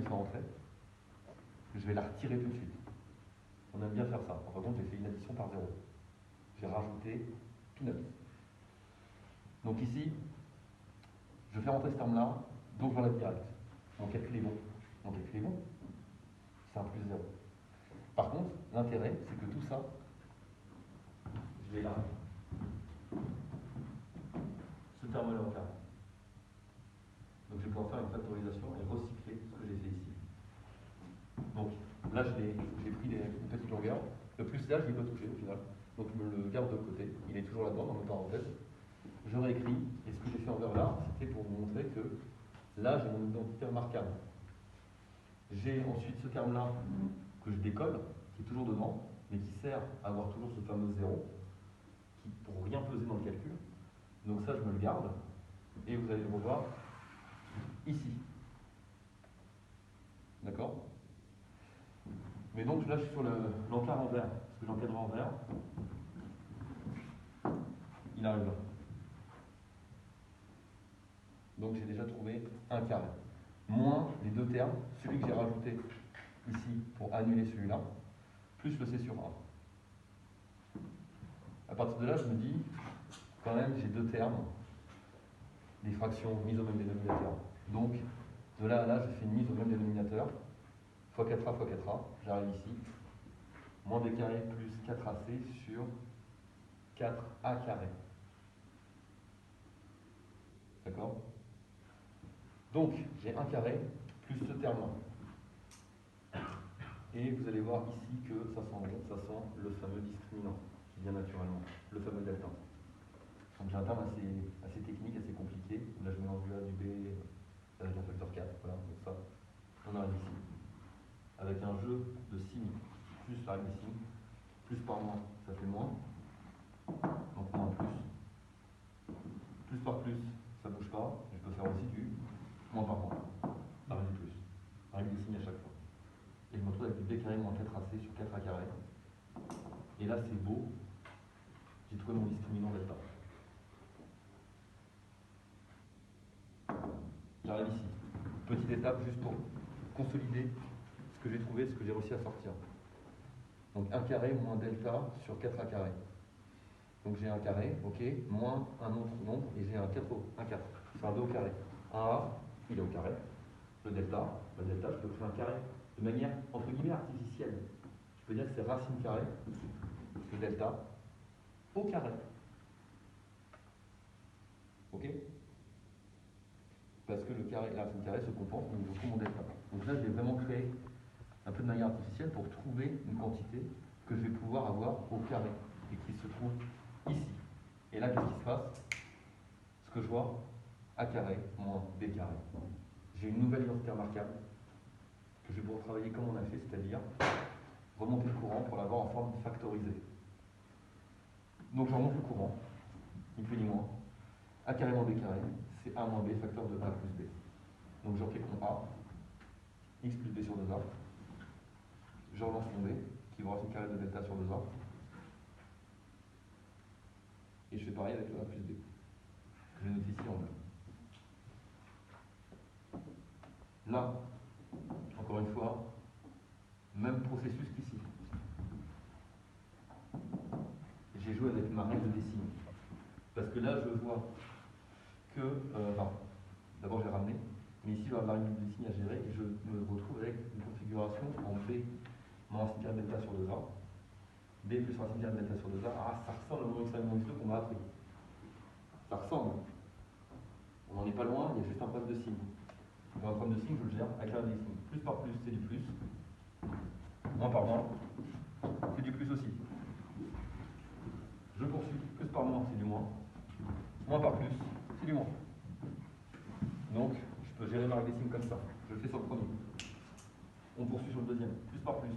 fais rentrer, je vais la retirer tout de suite. On aime bien faire ça. Par contre, j'ai fait une addition par 0. J'ai rajouté peanuts. Donc ici, je fais rentrer ce terme-là, donc j'enlève direct. Mon calcul est bon. Mon calcul est bon. C'est un plus 0. Par contre, l'intérêt, c'est que tout ça, je vais là. Ce terme-là en carré. Donc je vais pouvoir faire une factorisation et recycler ce que j'ai fait ici. Donc là, j'ai pris une petite longueur. Le plus là, je ne l'ai pas touché au final. Donc je me le garde de côté. Il est toujours là-dedans, dans mes parenthèses. Je réécris. Et ce que j'ai fait envers là, c'était pour vous montrer que là, j'ai mon identité remarquable. J'ai ensuite ce terme-là que je décolle, qui est toujours dedans, mais qui sert à avoir toujours ce fameux 0, qui pour rien peser dans le calcul. Donc ça, je me le garde. Et vous allez le revoir ici. D'accord? Mais donc là, je suis sur l'encart en vert. Parce que j'encadre en vert, il arrive là. Donc j'ai déjà trouvé un carré. Moins les deux termes, celui que j'ai rajouté ici pour annuler celui-là, plus le C sur 1. À partir de là, je me dis, quand même, j'ai deux termes, des fractions mises au même dénominateur. Donc, de là à là, je fais une mise au même dénominateur, fois 4A fois 4A, j'arrive ici, moins B carré plus 4AC sur 4A carré. D'accord? Donc, j'ai un carré plus ce terme-là. Et vous allez voir ici que ça sent bon, ça sent le fameux discriminant qui vient naturellement, le fameux delta. Donc j'ai un terme assez technique, assez compliqué. Là je mélange du A, du B avec un facteur 4. Voilà, donc ça, on arrive ici. Avec un jeu de signes, plus la règle des signes, plus par moins, ça fait moins. Donc moins plus. Plus par plus, ça ne bouge pas. Je peux faire aussi du moins par moins. La règle du plus. La règle des signes à chaque fois. Et je me retrouve avec du B carré moins 4AC sur 4A carré. Et là c'est beau. J'ai trouvé mon discriminant delta. J'arrive ici. Petite étape juste pour consolider ce que j'ai trouvé, ce que j'ai réussi à sortir. Donc 1 carré moins delta sur 4A carré. Donc j'ai un carré, ok, moins un autre nombre, et j'ai un 4, c'est un 2 au carré. Un A, il est au carré. Le delta, je peux créer un carré de manière, entre guillemets, artificielle. Je peux dire que c'est racine carrée, le delta, au carré. Ok? Parce que le carré et la racine carrée se compensent, donc je trouve mon delta. Donc là, je vais vraiment créer un peu de manière artificielle pour trouver une quantité que je vais pouvoir avoir au carré et qui se trouve ici. Et là, qu'est-ce qui se passe? Ce que je vois, A carré moins B carré. J'ai une nouvelle identité remarquable que je vais pouvoir travailler comme on a fait, c'est-à-dire remonter le courant pour l'avoir en forme factorisée. Donc je remonte le courant, ni plus ni moins. A carré moins B carré, c'est A moins B, facteur de A plus B. Donc je recalcule mon A, x plus B sur 2A. Je relance mon B, qui va racine carrée de delta sur 2A. Et je fais pareil avec le A plus B. Je note ici en bleu. Là, encore une fois, même processus qu'ici. J'ai joué avec ma règle des signes. Parce que là, je vois que, d'abord j'ai ramené, mais ici, il va y avoir la règle des signes à gérer, et je me retrouve avec une configuration en B moins racine carrée de delta sur 2A, B plus racine carrée de delta sur 2A. Ah, ça ressemble au moins x1 moins x2 qu'on m'a appris. Ça ressemble. On n'en est pas loin, il y a juste un problème de signe. Donc un problème de signe, je le gère avec la règle des signes. Plus par plus, c'est du plus. Moins par moins, c'est du plus aussi. Je poursuis. Plus par moins, c'est du moins. Moins par plus, c'est du moins. Donc, je peux gérer ma règle des signes comme ça. Je le fais sur le premier. On poursuit sur le deuxième. Plus par plus,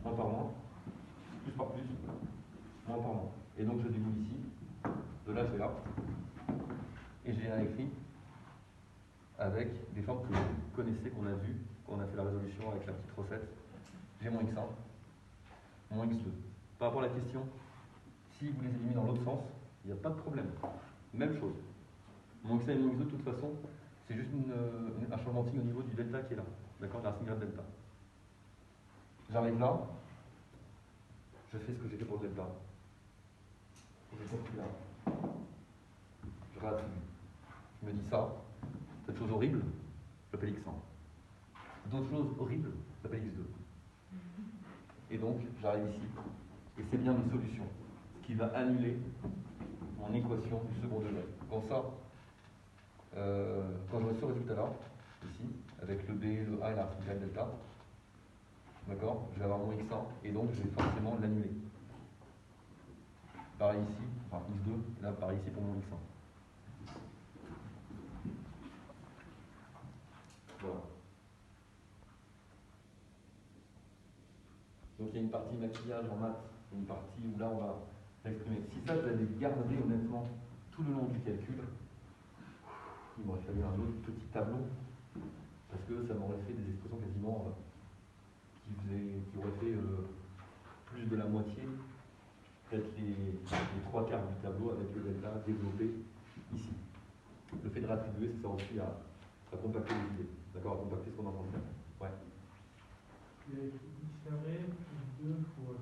moins par moins. Plus par plus, moins par moins. Et donc, je déboule ici. De là, je vais là. Et j'ai un écrit avec des formes que vous connaissez, qu'on a vues, qu'on a fait la résolution avec la petite recette. J'ai mon x1, mon x2. Par rapport à la question, si vous les éliminez dans l'autre sens, il n'y a pas de problème. Même chose. Mon x1 et mon x2, de toute façon, c'est juste un changement de signe au niveau du delta qui est là. d'accord, de la racine carrée de delta. J'arrive là, je fais ce que j'ai fait pour le delta. Je compris là. Je réattribue. Je me dis ça, cette chose horrible, je l'appelle x100. D'autres choses horribles, je l'appelle x2. Et donc, j'arrive ici, et c'est bien une solution, ce qui va annuler mon équation du second degré. Quand ça, quand j'aurai ce résultat-là, ici, avec le B, le A et la racine carrée de delta, d'accord, je vais avoir mon x1, et donc je vais forcément l'annuler. Pareil ici, enfin x2, là pareil ici pour mon x1. Voilà. Donc il y a une partie maquillage en maths, une partie où là on va l'exprimer. Si ça, je l'avais gardé honnêtement tout le long du calcul, il m'aurait fallu un autre petit tableau, parce que ça m'aurait fait des expressions quasiment qui auraient fait plus de la moitié, peut-être les 3/4 du tableau avec le delta développé ici. Le fait de réattribuer, ça sert aussi à compacter les idées, d'accord, à compacter ce qu'on est en train de faire. Ouais. Il y a écrit x carré plus 2 fois